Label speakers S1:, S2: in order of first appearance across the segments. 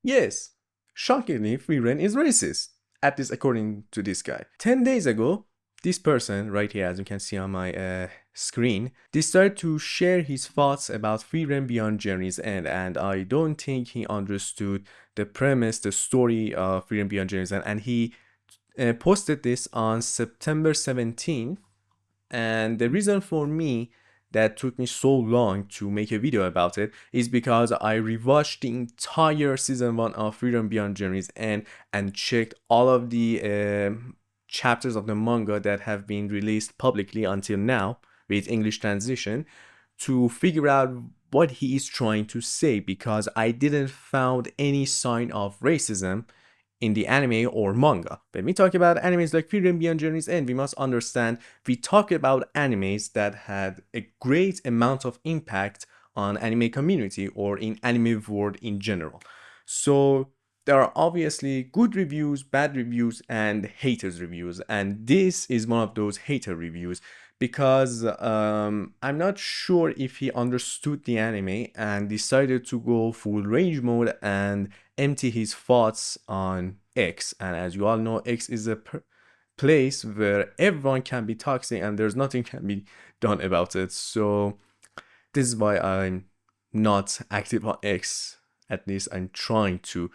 S1: Yes, shockingly, Frieren is racist. At least according to this guy. 10 days ago, this person right here, as you can see on my screen, decided to share his thoughts about Frieren beyond Journey's End, and I don't think he understood the premise, the story of Frieren beyond Journey's End, and he posted this on September 17th. And the reason for me that took me so long to make a video about it is because I rewatched the entire season 1 of Freedom Beyond Journeys and checked all of the chapters of the manga that have been released publicly until now with English translation to figure out what he is trying to say, because I didn't found any sign of racism in the anime or manga. When we talk about animes like Frieren Beyond Journey's End, we must understand we talk about animes that had a great amount of impact on anime community or in anime world in general. So there are obviously good reviews, bad reviews, and haters reviews, and this is one of those hater reviews because I'm not sure if he understood the anime and decided to go full rage mode and empty his thoughts on X. And as you all know, X is a place where everyone can be toxic and there's nothing can be done about it. So this is why I'm not active on X. At least I'm trying to.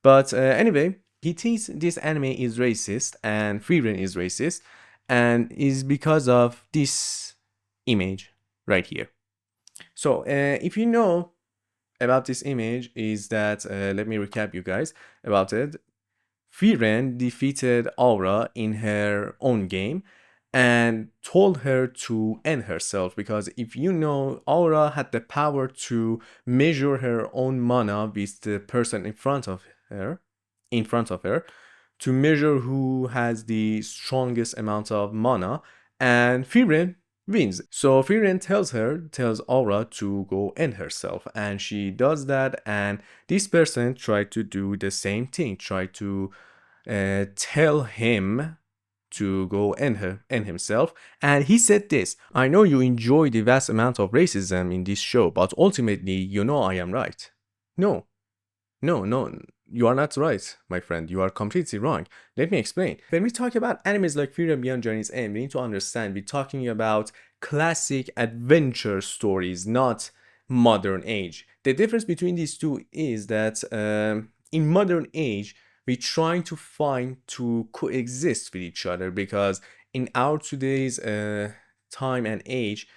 S1: But anyway, he thinks this anime is racist and Frieren is racist, and is because of this image right here. So if you know about this image, is that let me recap you guys about it. Frieren defeated Aura in her own game and told her to end herself, because if you know, Aura had the power to measure her own mana with the person in front of her to measure who has the strongest amount of mana, and Frieren wins. So Frieren tells Aura to go end herself, and she does that, and this person tried to do the same thing, tried to tell him to go end himself, and he said this: I know you enjoy the vast amount of racism in this show, but ultimately you know I am right. No, no, you are not right, my friend. You are completely wrong. Let me explain. When we talk about animes like Freedom Beyond Journey's End, we need to understand we're talking about classic adventure stories, not modern age. The difference between these two is that in modern age, we're trying to find to coexist with each other, because in our today's time and age,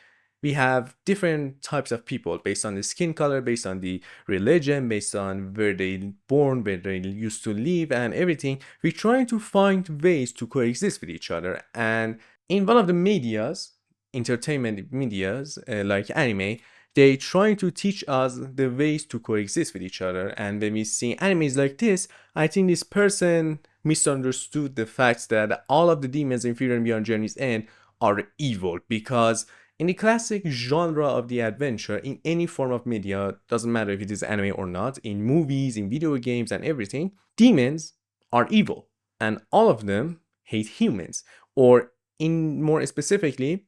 S1: we have different types of people based on the skin color, based on the religion, based on where they born, where they used to live, and everything. We're trying to find ways to coexist with each other. And in one of the medias, entertainment medias like anime, they trying to teach us the ways to coexist with each other. And when we see animes like this, I think this person misunderstood the fact that all of the demons in Fear and Beyond Journey's End are evil, because in the classic genre of the adventure, in any form of media, doesn't matter if it is anime or not, in movies, in video games, and everything, demons are evil, and all of them hate humans. Or, in more specifically,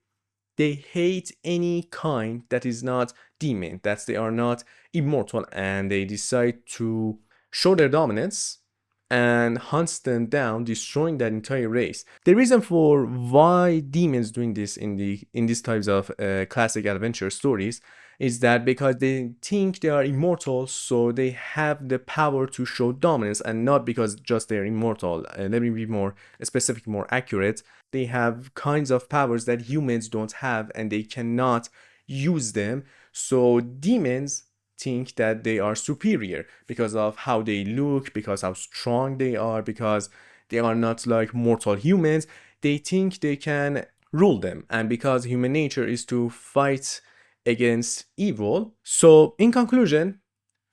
S1: they hate any kind that is not demon, that they are not immortal, and they decide to show their dominance and hunts them down, destroying that entire race. The reason for why demons doing this in these types of classic adventure stories is that because they think they are immortal, so they have the power to show dominance, and not because just they're immortal. Let me be more specific, more accurate. They have kinds of powers that humans don't have, and they cannot use them. So demons think that they are superior because of how they look, because how strong they are, because they are not like mortal humans. They think they can rule them, and because human nature is to fight against evil. So in conclusion,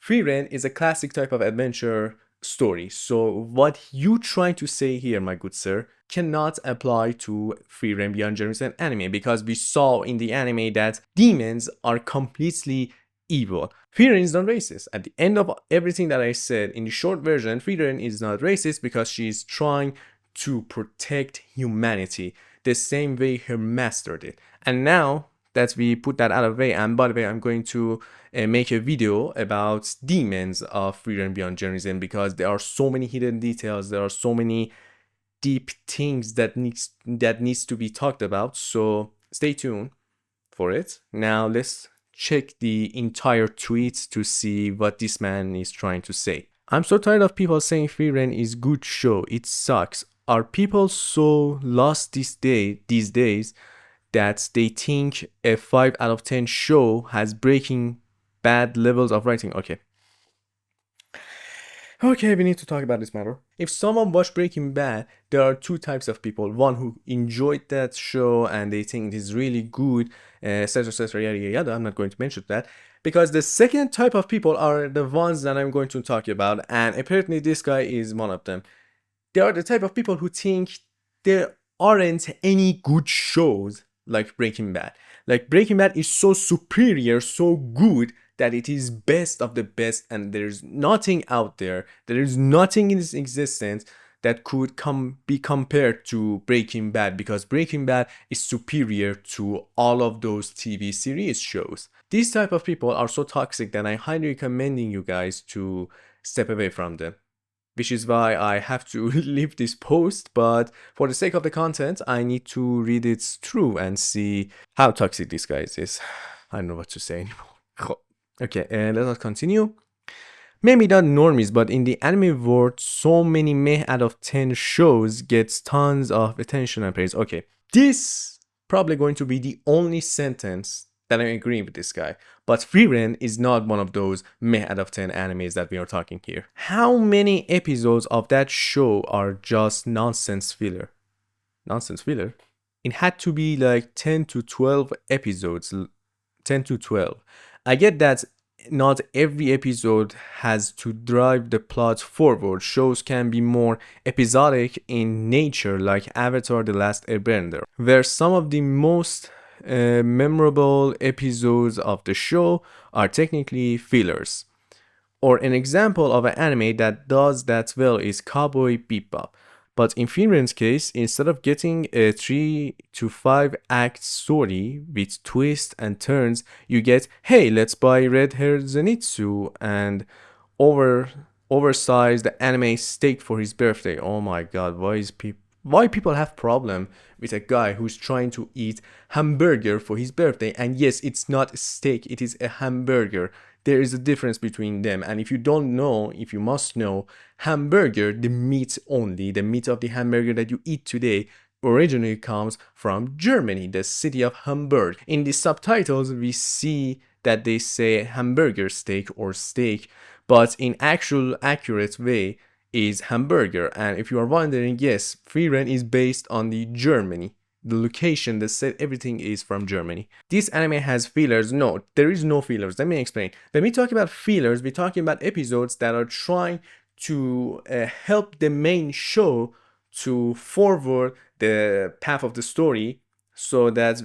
S1: Frieren is a classic type of adventure story. So what you trying to say here, my good sir, cannot apply to Frieren Beyond Journeys and anime, because we saw in the anime that demons are completely evil. Frieren is not racist. At the end of everything that I said in the short version, Frieren is not racist because she's trying to protect humanity the same way her master did. And now, that we put that out of the way. And by the way, I'm going to make a video about demons of Frieren beyond journalism, because there are so many hidden details, there are so many deep things that needs to be talked about. So stay tuned for it. Now let's check the entire tweet to see what this man is trying to say. I'm so tired of people saying Frieren is good show. It sucks. Are people so lost these days that they think a 5 out of 10 show has Breaking Bad levels of writing? Okay, we need to talk about this matter. If someone watched Breaking Bad, there are two types of people. One who enjoyed that show and they think it is really good, etc., yada, yada. I'm not going to mention that. Because the second type of people are the ones that I'm going to talk about, and apparently this guy is one of them. They are the type of people who think there aren't any good shows like Breaking Bad. Like, Breaking Bad is so superior, so good, that it is best of the best, and there's nothing out there, there is nothing in this existence that could be compared to Breaking Bad, because Breaking Bad is superior to all of those TV series shows. These type of people are so toxic that I'm highly recommending you guys to step away from them. Which is why I have to leave this post, but for the sake of the content, I need to read it through and see how toxic this guy is. I don't know what to say anymore. Okay, let us continue. Maybe not normies, but in the anime world, so many meh out of 10 shows gets tons of attention and praise. Okay, this probably going to be the only sentence that I agree with this guy. But Frieren is not one of those meh out of 10 animes that we are talking here. How many episodes of that show are just nonsense filler? Nonsense filler? It had to be like 10 to 12 episodes. 10 to 12. I get that not every episode has to drive the plot forward. Shows can be more episodic in nature, like Avatar: The Last Airbender, where some of the most memorable episodes of the show are technically fillers. Or an example of an anime that does that well is Cowboy Bebop. But in Frieren's case, instead of getting a 3 to 5 act story with twists and turns, you get, hey, let's buy red-haired Zenitsu and oversized anime steak for his birthday. Oh my god, why people have problem with a guy who's trying to eat hamburger for his birthday? And yes, it's not steak, it is a hamburger. There is a difference between them, and if you don't know, if you must know, hamburger, the meat only, the meat of the hamburger that you eat today, originally comes from Germany, the city of Hamburg. In the subtitles, we see that they say hamburger steak or steak, but in actual accurate way is hamburger. And if you are wondering, yes, Frieren is based on the Germany. The location, the set, everything is from Germany. This anime has fillers. No, there is no fillers. Let me explain. When we talk about fillers, we're talking about episodes that are trying to help the main show to forward the path of the story, so that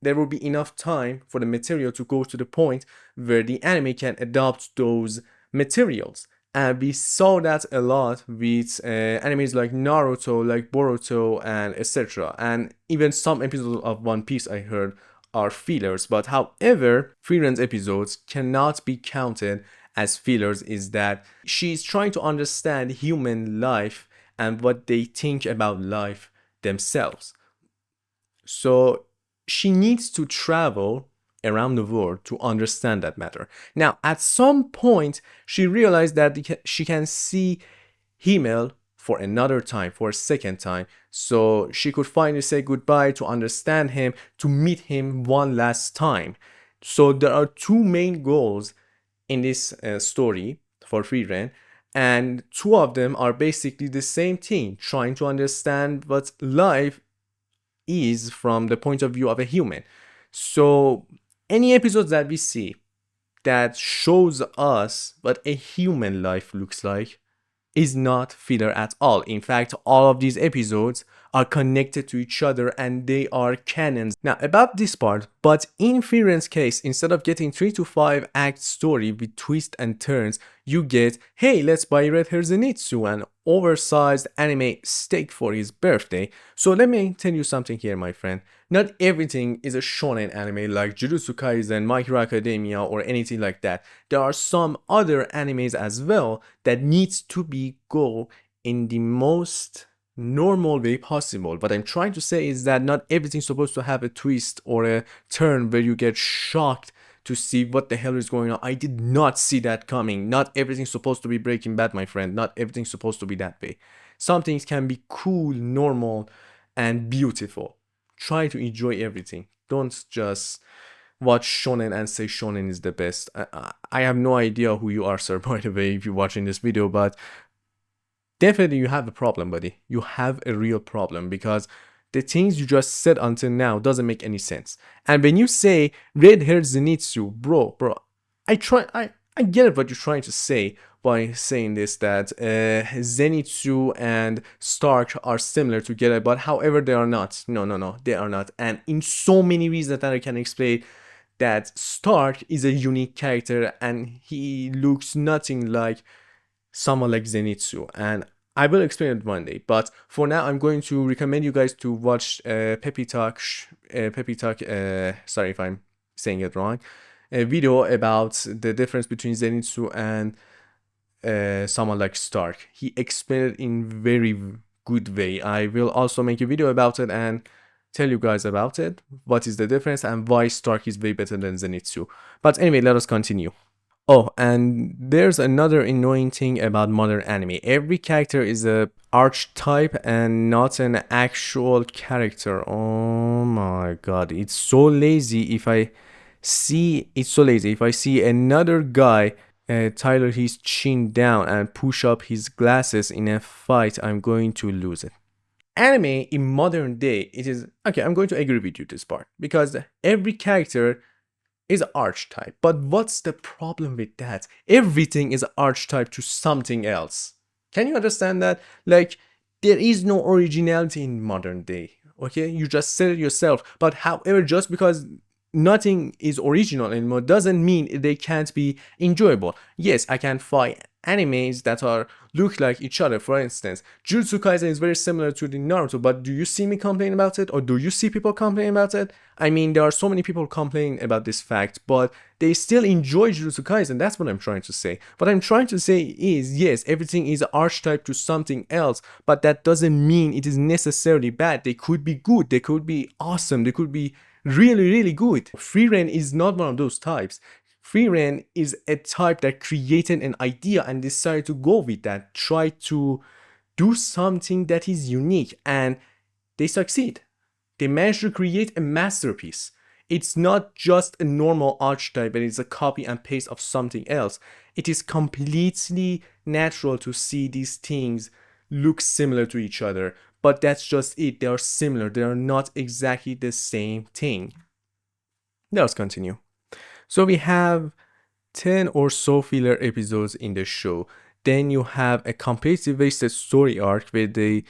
S1: there will be enough time for the material to go to the point where the anime can adopt those materials. And we saw that a lot with animes like Naruto, like Boruto, and etc. And even some episodes of One Piece I heard are fillers. But however, Frieren's episodes cannot be counted as fillers, is that she's trying to understand human life and what they think about life themselves. So she needs to travel around the world to understand that matter. Now, at some point, she realized that she can see Himmel for another time, for a second time, so she could finally say goodbye, to understand him, to meet him one last time. So there are two main goals in this story for Frieren, and two of them are basically the same thing, trying to understand what life is from the point of view of a human. So any episodes that we see that shows us what a human life looks like is not filler at all. In fact, all of these episodes are connected to each other and they are canons. Now about this part, but in Frieren's case, instead of getting 3 to 5 act story with twists and turns, you get, hey, let's buy Red Hair Zenitsu, an oversized anime steak for his birthday. So let me tell you something here, my friend. Not everything is a shonen anime like Jujutsu Kaisen, My Hero Academia, or anything like that. There are some other animes as well that needs to be go in the most normal way possible. What I'm trying to say is that not everything's supposed to have a twist or a turn where you get shocked to see what the hell is going on. I did not see that coming. Not everything's supposed to be Breaking Bad, my friend. Not everything's supposed to be that way. Some things can be cool, normal, and beautiful. Try to enjoy everything. Don't just watch shonen and say shonen is the best. I have no idea who you are, sir, by the way, if you're watching this video, but definitely you have a problem, buddy. You have a real problem, because the things you just said until now doesn't make any sense. And when you say red haired Zenitsu, bro, I get it what you're trying to say by saying this, that Zenitsu and Stark are similar together, but however they are not. No, they are not. And in so many reasons that I can explain, that Stark is a unique character and he looks nothing like someone like Zenitsu, and I will explain it one day. But for now, I'm going to recommend you guys to watch Peppy Talk. Sorry if I'm saying it wrong. A video about the difference between Zenitsu and someone like Stark. He explained it in very good way. I will also make a video about it and tell you guys about it, what is the difference and why Stark is way better than Zenitsu. But anyway, let us continue. Oh, and there's another annoying thing about modern anime. Every character is a archetype and not an actual character. Oh my god, it's so lazy. If I see another guy Tyler his chin down and push up his glasses in a fight, I'm going to lose it. Anime in modern day, it is okay. I'm going to agree with you this part, because every character is an archetype. But what's the problem with that? Everything is an archetype to something else. Can you understand that? Like, there is no originality in modern day. Okay, you just said it yourself. But however, just because nothing is original anymore doesn't mean they can't be enjoyable. Yes, I can find animes that are look like each other. For instance, Jujutsu Kaisen is very similar to the Naruto, but do you see me complain about it, or do you see people complain about it? I mean, there are so many people complaining about this fact, but they still enjoy Jujutsu Kaisen. That's what I'm trying to say. What I'm trying to say is, yes, everything is archetype to something else, but that doesn't mean it is necessarily bad. They could be good, they could be awesome, they could be really good. Frieren is not one of those types. Frieren is a type that created an idea and decided to go with that, try to do something that is unique, and they succeed. They managed to create a masterpiece. It's not just a normal archetype, but it's a copy and paste of something else. It is completely natural to see these things look similar to each other, but that's just it. They are similar. They are not exactly the same thing. Let's continue. So we have 10 or so filler episodes in the show. Then you have a completely wasted story arc where they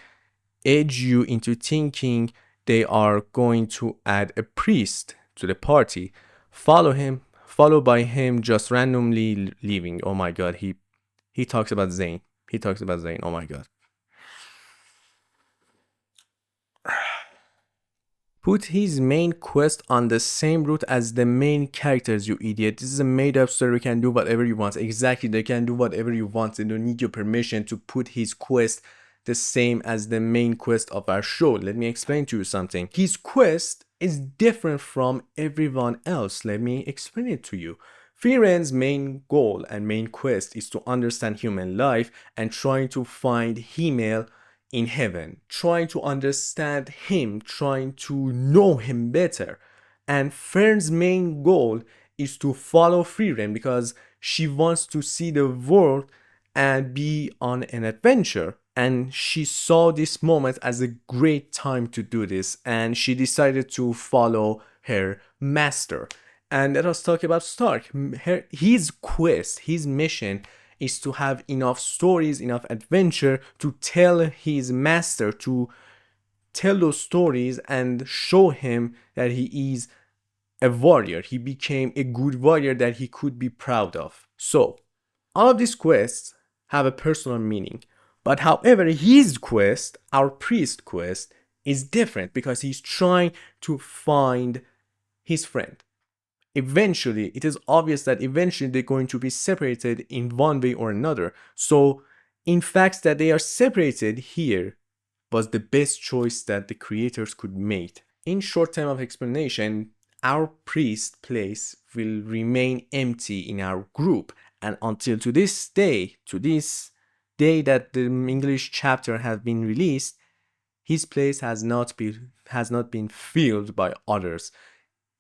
S1: edge you into thinking they are going to add a priest to the party. Followed by him just randomly leaving. Oh my god, he talks about Zane. Oh my god. Put his main quest on the same route as the main characters, you idiot. This is a made up story, you can do whatever you want. Exactly, they can do whatever you want. They don't need your permission to put his quest the same as the main quest of our show. Let me explain to you something. His quest is different from everyone else. Let me explain it to you. Frieren's main goal and main quest is to understand human life and trying to find Himmel in heaven, trying to understand him, trying to know him better. And Fern's main goal is to follow Frieren because she wants to see the world and be on an adventure. And she saw this moment as a great time to do this, and she decided to follow her master. And let us talk about Stark. His quest, his mission is to have enough stories, enough adventure to tell his master, to tell those stories and show him that he is a warrior. He became a good warrior that he could be proud of. So, all of these quests have a personal meaning. But however, his quest, our priest quest, is different because he's trying to find his friend. Eventually, it is obvious that eventually they're going to be separated in one way or another. So, in fact, that they are separated here was the best choice that the creators could make. In short term of explanation, our priest place will remain empty in our group, and until to this day that the English chapter has been released, his place has not been filled by others.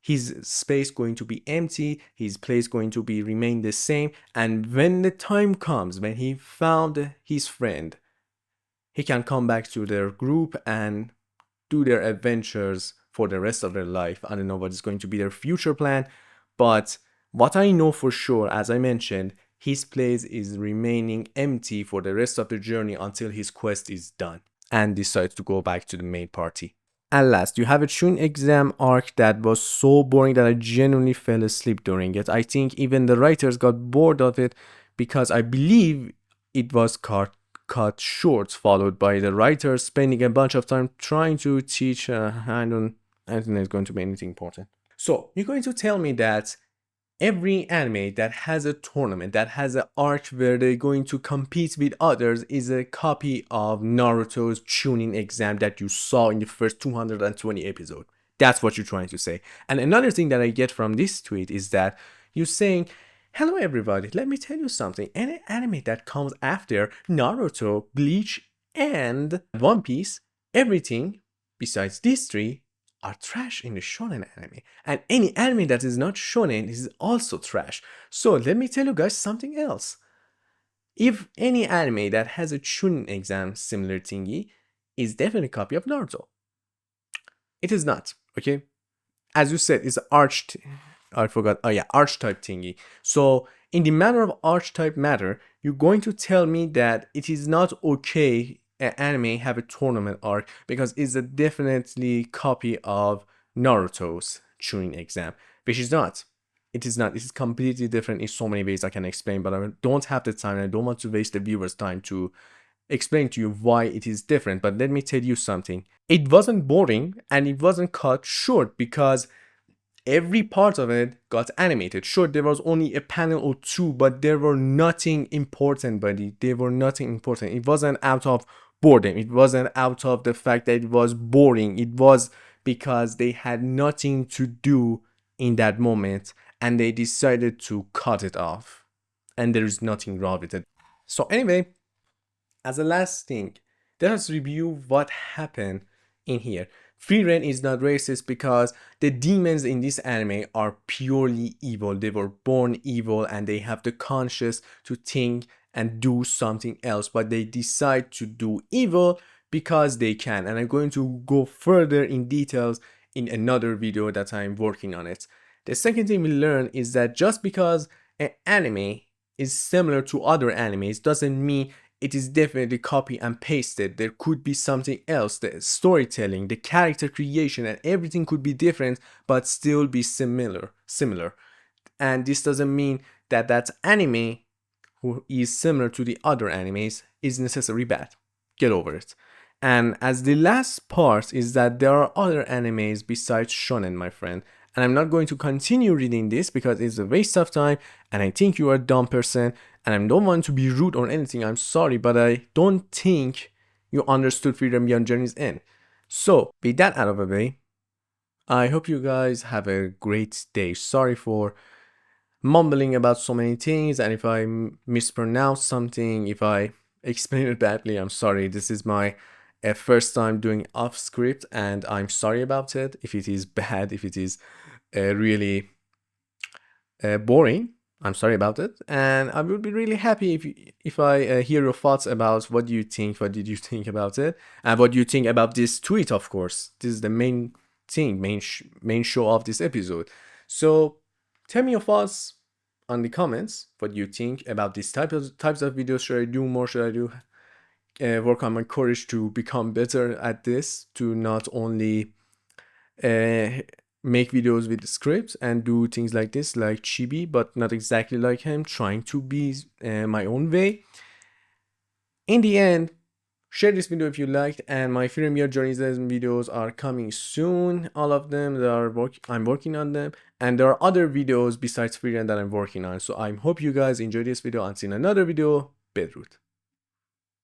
S1: His space going to be empty, his place going to be remain the same, and when the time comes when he found his friend, he can come back to their group and do their adventures for the rest of their life. I don't know what is going to be their future plan, but what I know for sure, as I mentioned, his place is remaining empty for the rest of the journey until his quest is done and decides to go back to the main party. And last, you have a Chunin exam arc that was so boring that I genuinely fell asleep during it. I think even the writers got bored of it because I believe it was cut short, followed by the writers spending a bunch of time trying to teach. I don't think it's going to be anything important. So you're going to tell me that every anime that has a tournament, that has an arc where they're going to compete with others, is a copy of Naruto's Chunin exam that you saw in the first 220 episodes. That's what you're trying to say. And another thing that I get from this tweet is that you're saying, hello everybody, let me tell you something. Any anime that comes after Naruto, Bleach, and One Piece, everything besides these three are trash in the shonen anime. And any anime that is not shonen is also trash. So let me tell you guys something else. If any anime that has a Chunin exam similar thingy is definitely a copy of Naruto. It is not, okay? As you said, it's archetype thingy. So in the matter of archetype matter, you're going to tell me that it is not okay an anime have a tournament arc because it's a definitely copy of Naruto's Chunin exam, which is not. It is not. It is completely different in so many ways I can explain, but I don't have the time and I don't want to waste the viewer's time to explain to you why it is different. But let me tell you something. It wasn't boring and it wasn't cut short because every part of it got animated. Sure, there was only a panel or two, but there were nothing important, buddy. They were nothing important. It wasn't out of boredom. It wasn't out of the fact that it was boring. It was because they had nothing to do in that moment and they decided to cut it off. And there is nothing wrong with it. So anyway, as a last thing, let us review what happened in here. Frieren is not racist because the demons in this anime are purely evil. They were born evil and they have the conscience to think and do something else, but they decide to do evil because they can. And I'm going to go further in details in another video that I'm working on it. The second thing we learn is that just because an anime is similar to other animes doesn't mean it is definitely copy and pasted. There could be something else. The storytelling, the character creation, and everything could be different but still be similar. And this doesn't mean that that anime who is similar to the other animes is necessarily bad. Get over it. And as the last part is that there are other animes besides shonen, my friend. And I'm not going to continue reading this because it's a waste of time and I think you are a dumb person and I don't want to be rude or anything. I'm sorry, but I don't think you understood Freedom Beyond Journey's End. So, with that out of the way, I hope you guys have a great day. Sorry for mumbling about so many things, and if I mispronounce something, if I explain it badly, I'm sorry. This is my first time doing off script and I'm sorry about it. If it is bad, if it is really boring, I'm sorry about it, and I would be really happy if I hear your thoughts about what you think, what did you think about it, and what you think about this tweet. Of course, this is the main thing, main show of this episode. So tell me your thoughts on the comments, what you think about these types of videos. Should I do more? Should I do work on my courage to become better at this, to not only make videos with scripts and do things like this, like Chibi, but not exactly like him, trying to be my own way. In the end, share this video if you liked, and my film year journalism videos are coming soon. All of them, I'm working on them, and there are other videos besides Frieren that I'm working on. So I hope you guys enjoyed this video, and see in another video. Bedroot.